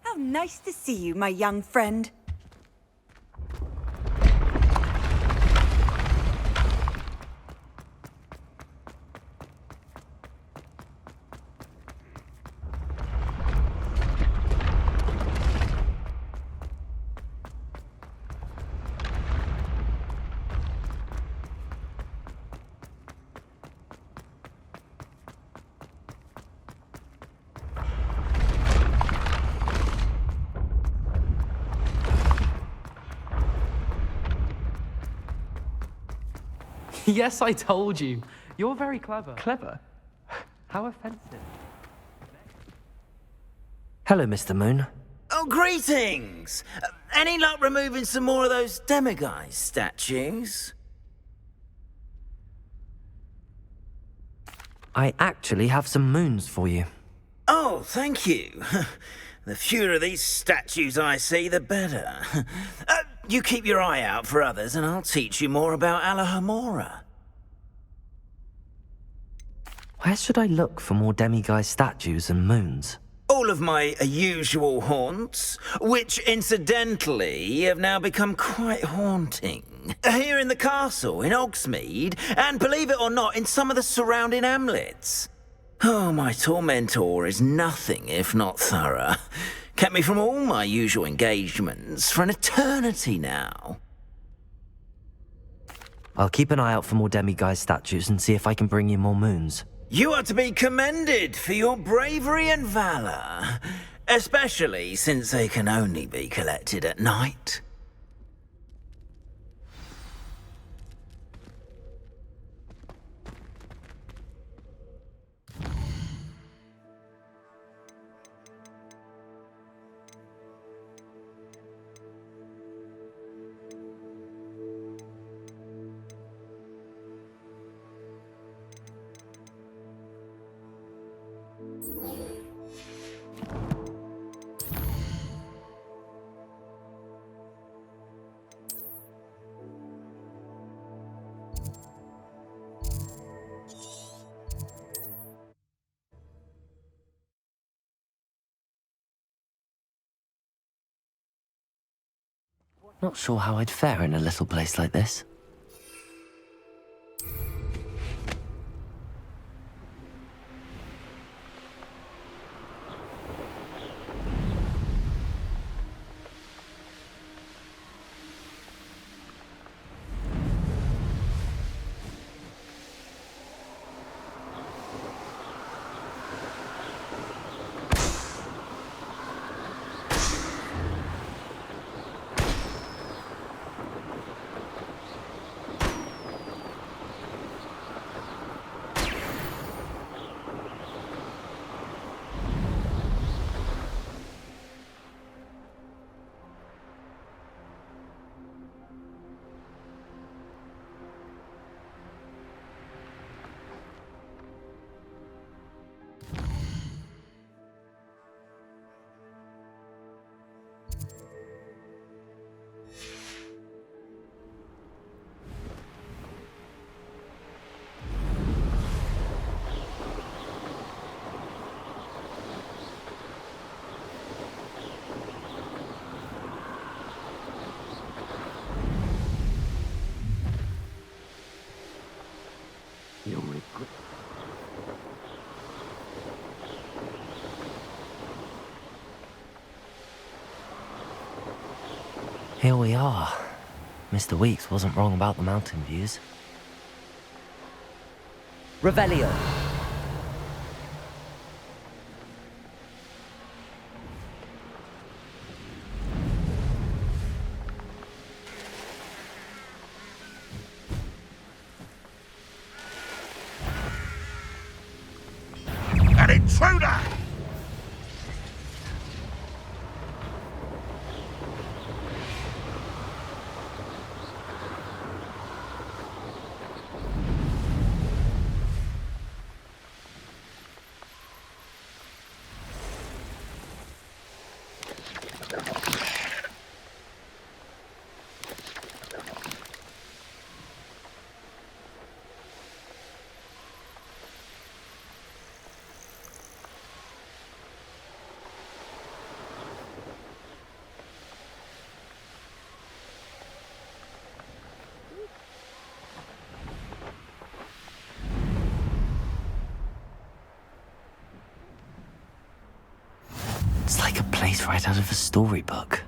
How nice to see you, my young friend. Yes, I told you. You're very clever. Clever? How offensive. Hello, Mr. Moon. Oh, greetings! Any luck removing some more of those demiguise statues? I actually have some moons for you. Oh, thank you. The fewer of these statues I see, the better. You keep your eye out for others, and I'll teach you more about Alahamora. Where should I look for more demiguise statues and moons? All of my usual haunts, which incidentally have now become quite haunting. Here in the castle, in Hogsmeade, and believe it or not, in some of the surrounding hamlets. Oh, my tormentor is nothing if not thorough. Kept me from all my usual engagements for an eternity now. I'll keep an eye out for more demiguise statues and see if I can bring you more moons. You are to be commended for your bravery and valor, especially since they can only be collected at night. Not sure how I'd fare in a little place like this. Here we are. Mr. Weeks wasn't wrong about the mountain views. Revelio. An intruder! It's like a place right out of a storybook.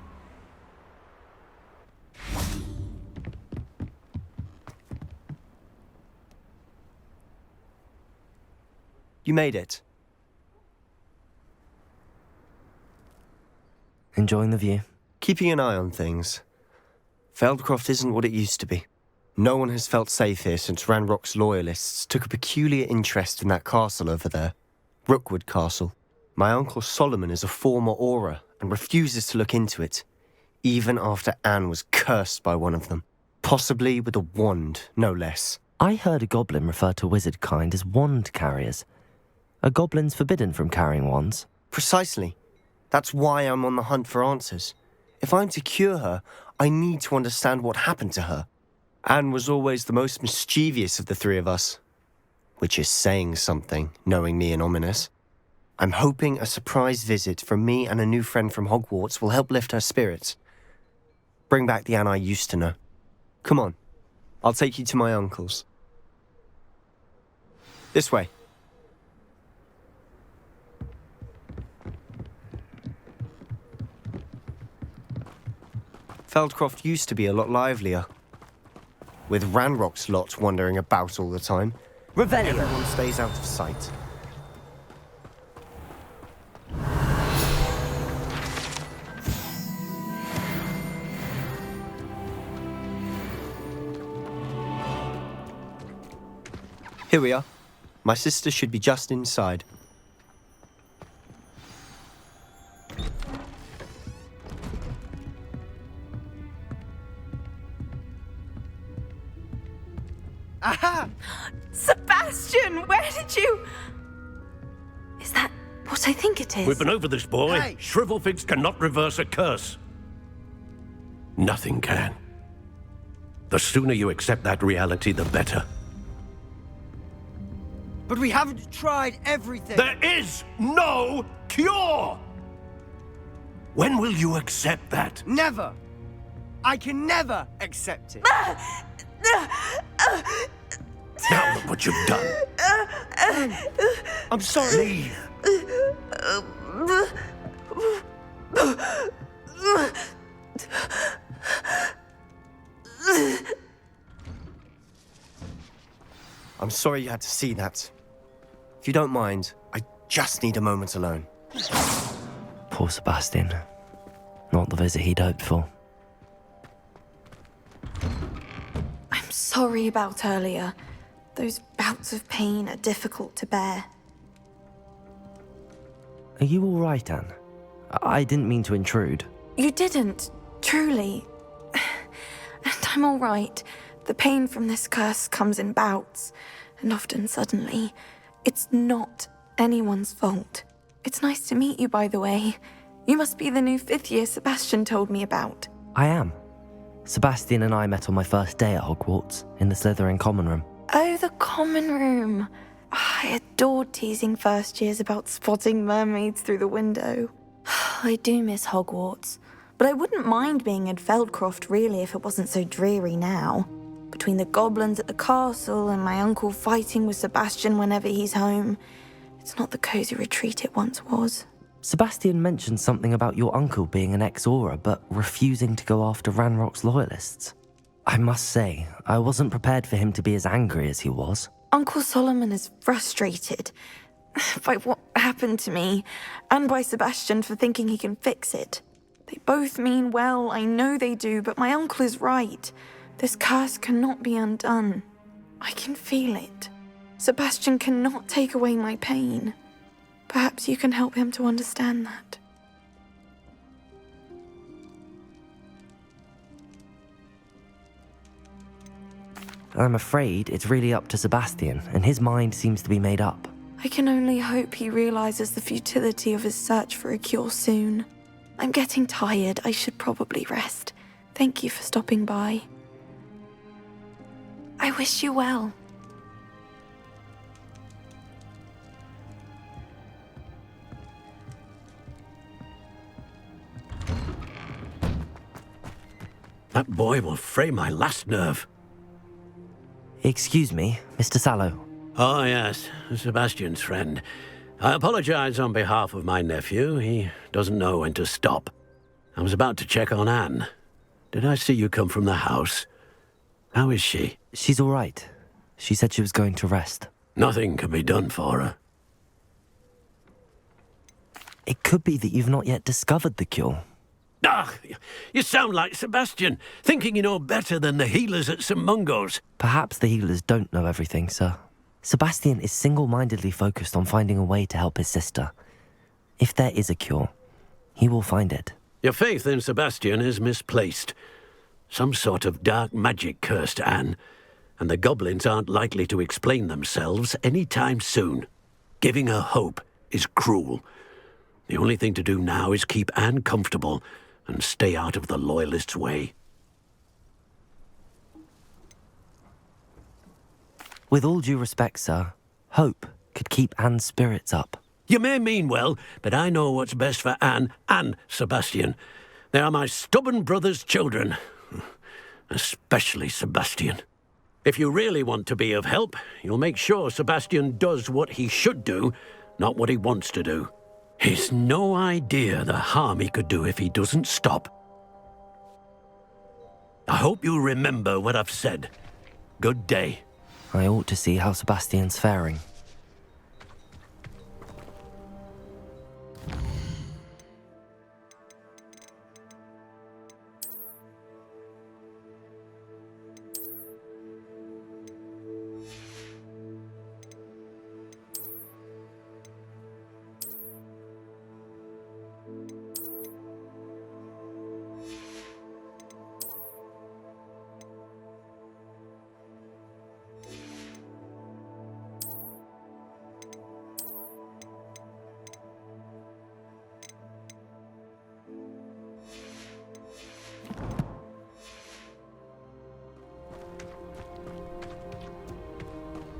You made it. Enjoying the view? Keeping an eye on things. Feldcroft isn't what it used to be. No one has felt safe here since Ranrock's loyalists took a peculiar interest in that castle over there. Rookwood Castle. My uncle Solomon is a former Auror and refuses to look into it, even after Anne was cursed by one of them. Possibly with a wand, no less. I heard a goblin refer to wizard kind as wand carriers. Are goblins forbidden from carrying wands? Precisely. That's why I'm on the hunt for answers. If I'm to cure her, I need to understand what happened to her. Anne was always the most mischievous of the three of us. Which is saying something, knowing me and Ominous. I'm hoping a surprise visit from me and a new friend from Hogwarts will help lift her spirits. Bring back the Anne I used to know. Come on, I'll take you to my uncle's. This way. Feldcroft used to be a lot livelier. With Ranrock's lot wandering about all the time. Everyone stays out of sight. Here we are. My sister should be just inside. Aha! Sebastian, where did you... Is that what I think it is? We've been over this, boy. Hey. Shrivelfigs cannot reverse a curse. Nothing can. The sooner you accept that reality, the better. But we haven't tried everything. There is no cure! When will you accept that? Never. I can never accept it. Now look what you've done. I'm sorry. Leave. I'm sorry you had to see that. If you don't mind, I just need a moment alone. Poor Sebastian. Not the visit he'd hoped for. I'm sorry about earlier. Those bouts of pain are difficult to bear. Are you all right, Anne? I didn't mean to intrude. You didn't, truly. And I'm all right. The pain from this curse comes in bouts, and often suddenly. It's not anyone's fault. It's nice to meet you, by the way. You must be the new 5th year Sebastian told me about. I am. Sebastian and I met on my first day at Hogwarts, in the Slytherin common room. Oh, the common room. I adored teasing first years about spotting mermaids through the window. I do miss Hogwarts, but I wouldn't mind being in Feldcroft really if it wasn't so dreary now. Between the goblins at the castle and my uncle fighting with Sebastian whenever he's home, it's not the cosy retreat it once was. Sebastian mentioned something about your uncle being an ex-Auror, but refusing to go after Ranrock's loyalists. I must say, I wasn't prepared for him to be as angry as he was. Uncle Solomon is frustrated by what happened to me, and by Sebastian for thinking he can fix it. They both mean well, I know they do, but my uncle is right. This curse cannot be undone. I can feel it. Sebastian cannot take away my pain. Perhaps you can help him to understand that. I'm afraid it's really up to Sebastian, and his mind seems to be made up. I can only hope he realizes the futility of his search for a cure soon. I'm getting tired. I should probably rest. Thank you for stopping by. I wish you well. That boy will fray my last nerve. Excuse me, Mr. Sallow. Oh, yes, Sebastian's friend. I apologize on behalf of my nephew. He doesn't know when to stop. I was about to check on Anne. Did I see you come from the house? How is she? She's all right. She said she was going to rest. Nothing can be done for her. It could be that you've not yet discovered the cure. Ah, you sound like Sebastian, thinking you know better than the healers at St. Mungo's. Perhaps the healers don't know everything, sir. Sebastian is single-mindedly focused on finding a way to help his sister. If there is a cure, he will find it. Your faith in Sebastian is misplaced. Some sort of dark magic cursed Anne, and the goblins aren't likely to explain themselves any time soon. Giving her hope is cruel. The only thing to do now is keep Anne comfortable and stay out of the Loyalists' way. With all due respect, sir, hope could keep Anne's spirits up. You may mean well, but I know what's best for Anne and Sebastian. They are my stubborn brother's children. Especially Sebastian. If you really want to be of help, you'll make sure Sebastian does what he should do, not what he wants to do. He's no idea the harm he could do if he doesn't stop. I hope you remember what I've said. Good day. I ought to see how Sebastian's faring.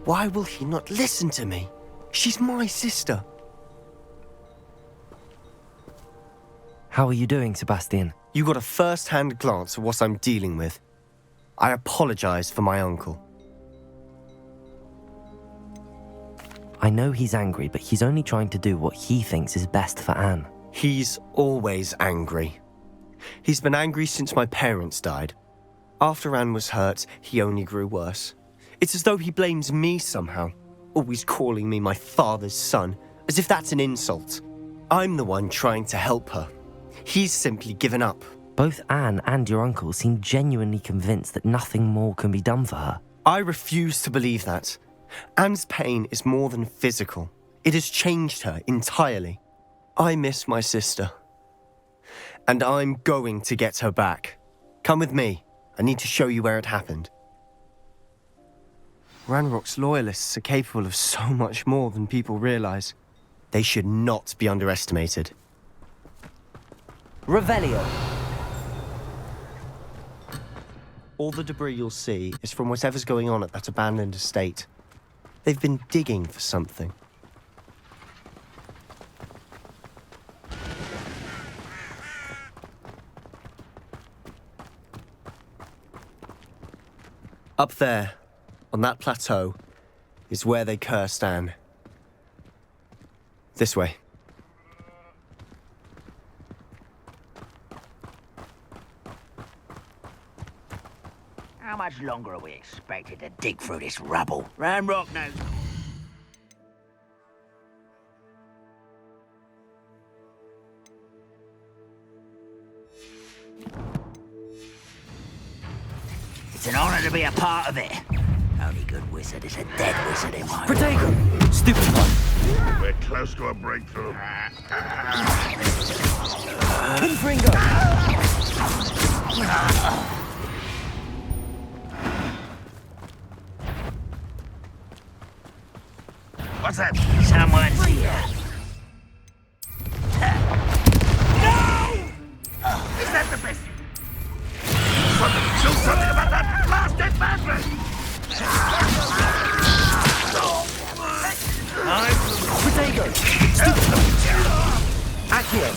Why will he not listen to me? She's my sister. How are you doing, Sebastian? You got a first-hand glance at what I'm dealing with. I apologize for my uncle. I know he's angry, but he's only trying to do what he thinks is best for Anne. He's always angry. He's been angry since my parents died. After Anne was hurt, he only grew worse. It's as though he blames me somehow, always calling me my father's son, as if that's an insult. I'm the one trying to help her. He's simply given up. Both Anne and your uncle seem genuinely convinced that nothing more can be done for her. I refuse to believe that. Anne's pain is more than physical. It has changed her entirely. I miss my sister. And I'm going to get her back. Come with me. I need to show you where it happened. Ranrock's loyalists are capable of so much more than people realize. They should not be underestimated. Revelio. All the debris you'll see is from whatever's going on at that abandoned estate. They've been digging for something. Up there, on that plateau, is where they cursed Anne. This way. How much longer are we expected to dig through this rubble? Ranrock knows. It's an honor to be a part of it. Only good wizard is a dead wizard in my Protego! Stupid one! We're close to a breakthrough. Confringo! What's that? Someone's here. Is that the best? Do something about that blasted battery! Protego! Accio.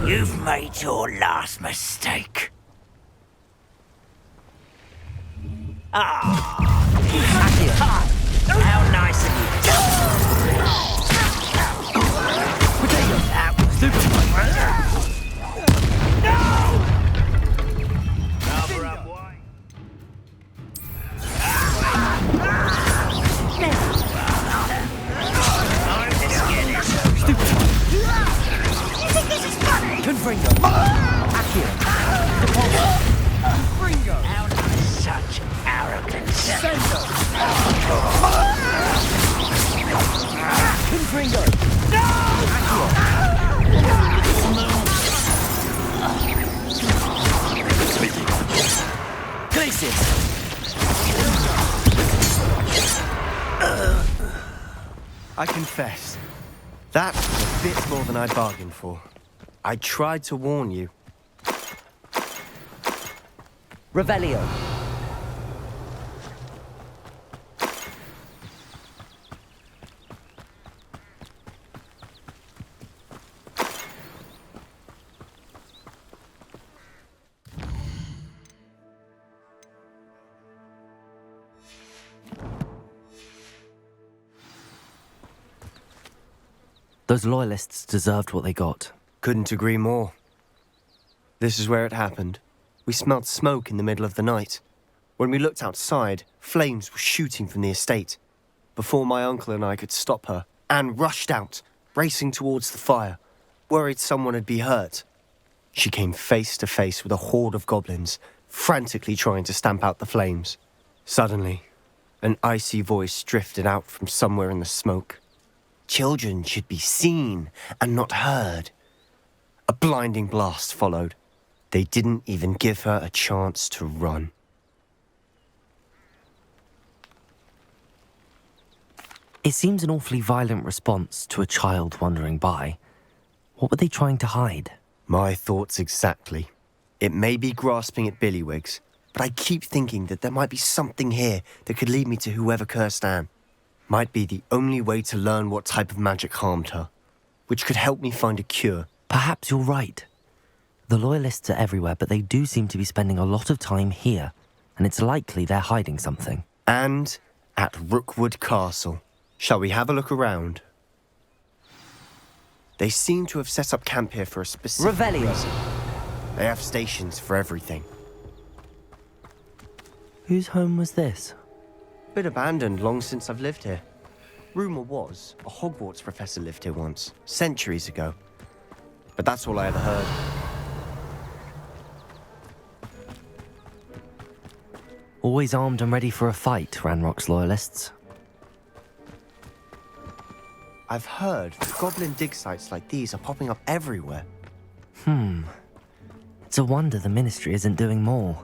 You've made your last mistake. Ah, How nice of you. That was super fun. Cover up wide. You think this is funny? Confringo. Accio. How nice, such arrogance. Confringo. Glacius. I confess, that was a bit more than I bargained for. I tried to warn you. Revelio. Those loyalists deserved what they got. Couldn't agree more. This is where it happened. We smelled smoke in the middle of the night. When we looked outside, flames were shooting from the estate. Before my uncle and I could stop her, Anne rushed out, racing towards the fire, worried someone had been hurt. She came face to face with a horde of goblins, frantically trying to stamp out the flames. Suddenly, an icy voice drifted out from somewhere in the smoke. Children should be seen and not heard. A blinding blast followed. They didn't even give her a chance to run. It seems an awfully violent response to a child wandering by. What were they trying to hide? My thoughts exactly. It may be grasping at Billywigs, but I keep thinking that there might be something here that could lead me to whoever cursed Anne. Might be the only way to learn what type of magic harmed her, which could help me find a cure. Perhaps you're right. The Loyalists are everywhere, but they do seem to be spending a lot of time here, and it's likely they're hiding something. And at Rookwood Castle. Shall we have a look around? They seem to have set up camp here for a specific Revelio. reason. They have stations for everything. Whose home was this? Been abandoned long since I've lived here. Rumour was a Hogwarts professor lived here once, centuries ago. But that's all I ever heard. Always armed and ready for a fight, Ranrock's Loyalists. I've heard that goblin dig sites like these are popping up everywhere. It's a wonder the Ministry isn't doing more.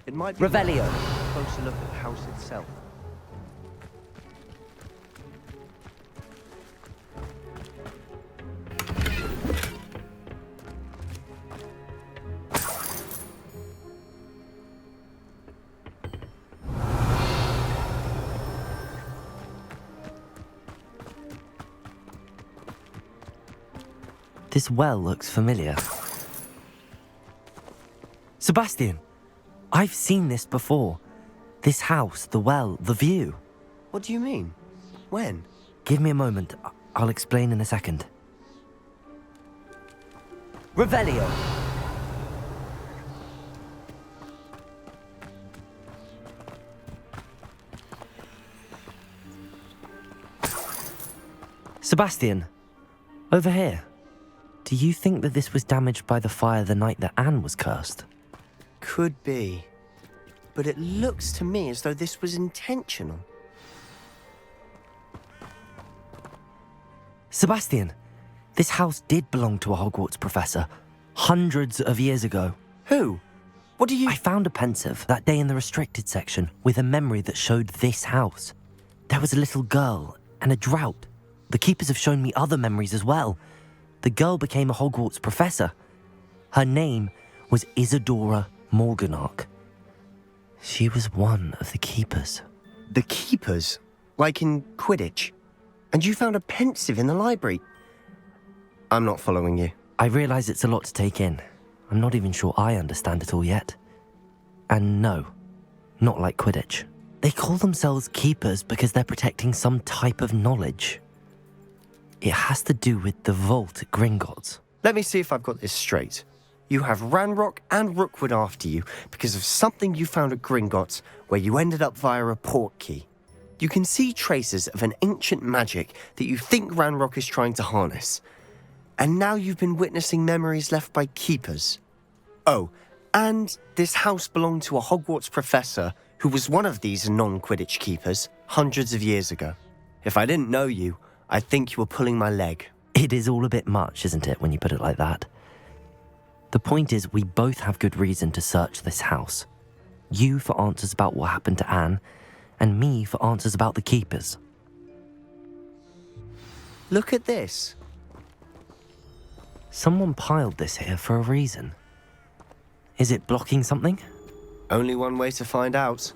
It might be Revelio. worth a closer look at the house itself. This well looks familiar. Sebastian! I've seen this before. This house, the well, the view. What do you mean? When? Give me a moment. I'll explain in a second. Revelio. Sebastian, over here. Do you think that this was damaged by the fire the night that Anne was cursed? Could be. But it looks to me as though this was intentional. Sebastian, this house did belong to a Hogwarts professor, hundreds of years ago. Who? What do you... I found a pensive that day in the restricted section with a memory that showed this house. There was a little girl and a drought. The keepers have shown me other memories as well. The girl became a Hogwarts professor. Her name was Isadora Morganach. She was one of the keepers. The keepers? Like in Quidditch? And you found a pensive in the library? I'm not following you. I realise it's a lot to take in. I'm not even sure I understand it all yet. And no, not like Quidditch. They call themselves keepers because they're protecting some type of knowledge. It has to do with the vault at Gringotts. Let me see if I've got this straight. You have Ranrock and Rookwood after you because of something you found at Gringotts where you ended up via a port key. You can see traces of an ancient magic that you think Ranrock is trying to harness. And now you've been witnessing memories left by keepers. Oh, and this house belonged to a Hogwarts professor who was one of these non-Quidditch keepers hundreds of years ago. If I didn't know you, I'd think you were pulling my leg. It is all a bit much, isn't it, when you put it like that? The point is, we both have good reason to search this house. You for answers about what happened to Anne, and me for answers about the keepers. Look at this. Someone piled this here for a reason. Is it blocking something? Only one way to find out.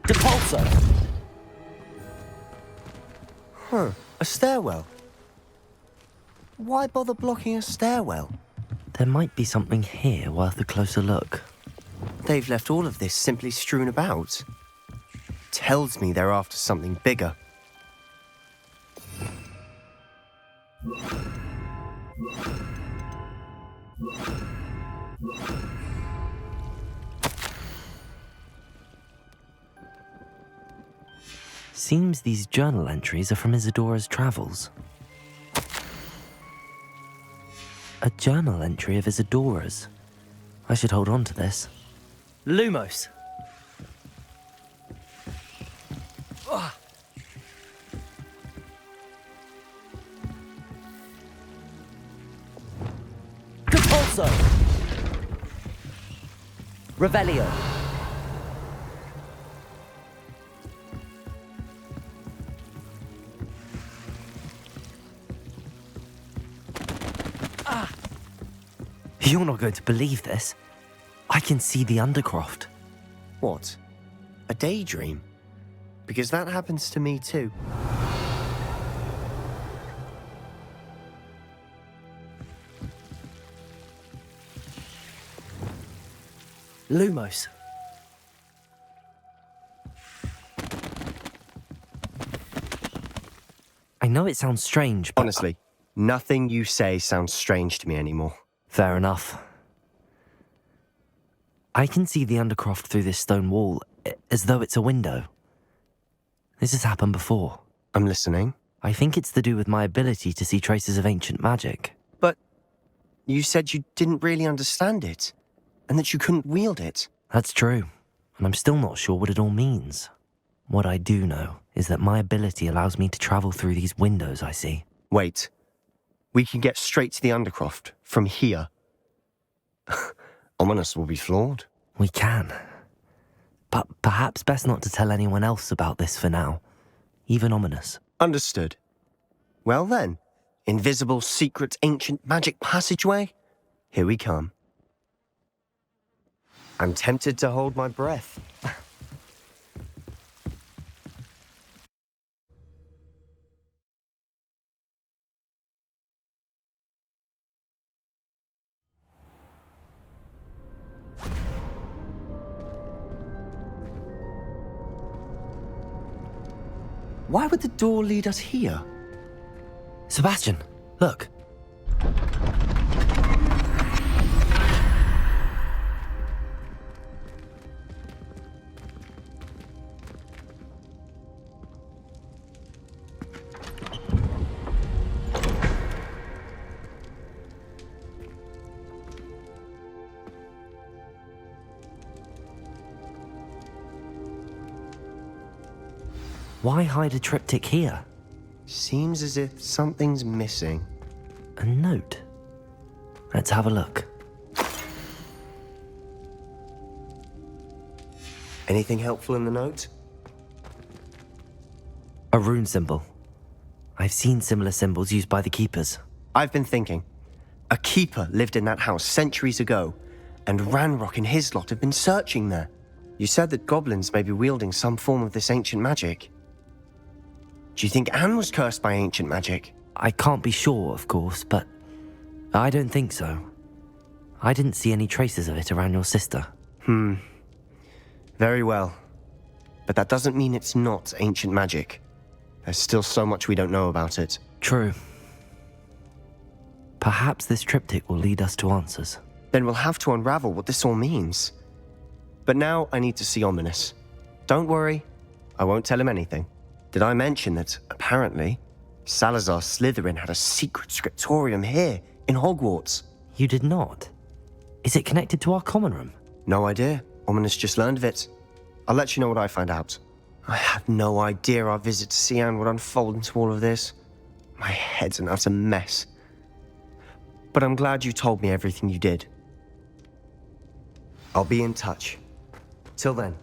Depulso! Huh, a stairwell. Why bother blocking a stairwell? There might be something here worth a closer look. They've left all of this simply strewn about. Tells me they're after something bigger. Seems these journal entries are from Isadora's travels. A journal entry of Isadora's. I should hold on to this. Lumos. Depulso! Revelio. You're not going to believe this. I can see the Undercroft. What? A daydream? Because that happens to me too. Lumos. I know it sounds strange, but... Honestly, nothing you say sounds strange to me anymore. Fair enough. I can see the Undercroft through this stone wall, as though it's a window. This has happened before. I'm listening. I think it's to do with my ability to see traces of ancient magic. But you said you didn't really understand it, and that you couldn't wield it. That's true, and I'm still not sure what it all means. What I do know is that my ability allows me to travel through these windows I see. Wait. We can get straight to the Undercroft from here. Ominous will be flawed. We can. But perhaps best not to tell anyone else about this for now. Even Ominous. Understood. Well then, invisible, secret, ancient magic passageway? Here we come. I'm tempted to hold my breath. Why would the door lead us here? Sebastian, look. Why hide a triptych here? Seems as if something's missing. A note. Let's have a look. Anything helpful in the note? A rune symbol. I've seen similar symbols used by the keepers. I've been thinking. A keeper lived in that house centuries ago, and Ranrock and his lot have been searching there. You said that goblins may be wielding some form of this ancient magic. Do you think Anne was cursed by ancient magic? I can't be sure, of course, but I don't think so. I didn't see any traces of it around your sister. Very well. but that doesn't mean it's not ancient magic. There's still so much we don't know about it. True. Perhaps this triptych will lead us to answers. Then we'll have to unravel what this all means. But now I need to see Ominous. Don't worry, I won't tell him anything. Did I mention that, apparently, Salazar Slytherin had a secret scriptorium here, in Hogwarts? You did not? Is it connected to our common room? No idea. Ominous just learned of it. I'll let you know what I find out. I had no idea our visit to Cian would unfold into all of this. My head's an utter mess. But I'm glad you told me everything you did. I'll be in touch. Till then.